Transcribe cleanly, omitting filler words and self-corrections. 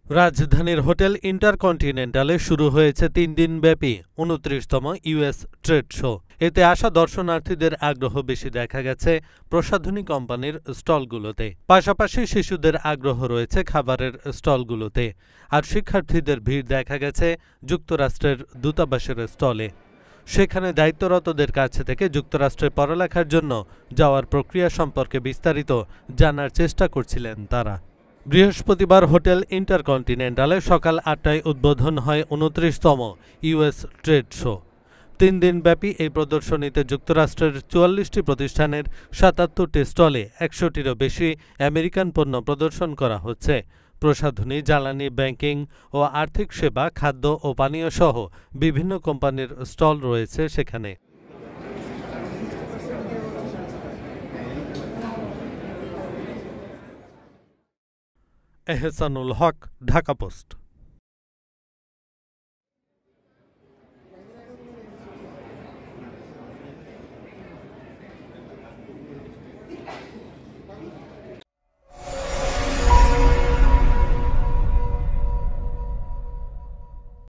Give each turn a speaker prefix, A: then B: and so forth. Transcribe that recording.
A: রাজধানীর হোটেল ইন্টারকন্টিনেন্টালে শুরু হয়েছে ৩ দিনব্যাপী ২৯তম ইউএস ট্রেড শো। এতে আসা দর্শনার্থীদের আগ্রহ বেশি দেখা গেছে প্রসাধনী কোম্পানির স্টলগুলোতে। পাশাপাশি শিশুদের আগ্রহ রয়েছে খাবারের স্টলগুলোতে। আর শিক্ষার্থীদের ভিড় দেখা গেছে যুক্তরাষ্ট্রের দূতাবাসের স্টলে। সেখানে দায়িত্বরতদের কাছ থেকে যুক্তরাষ্ট্রে পড়ালেখার জন্য যাওয়ার প্রক্রিয়া সম্পর্কে বিস্তারিত জানার চেষ্টা করছিলেন তারা। বৃহস্পতিবার হোটেল ইন্টারকন্টিনেন্টালে সকাল ৮টায় উদ্বোধন হয় ২৯তম ইউএস ট্রেড শো। ৩ দিনব্যাপী এই প্রদর্শনীতে যুক্তরাষ্ট্রের ৪৪টি প্রতিষ্ঠানের ৭৭টি স্টলে ১০০টিরও বেশি আমেরিকান পণ্য প্রদর্শন করা হচ্ছে। প্রসাধনী, জ্বালানি, ব্যাংকিং ও আর্থিক সেবা, খাদ্য ও পানীয় সহ বিভিন্ন কোম্পানির স্টল রয়েছে সেখানে। এহসানুল হক, ঢাকা পোস্ট।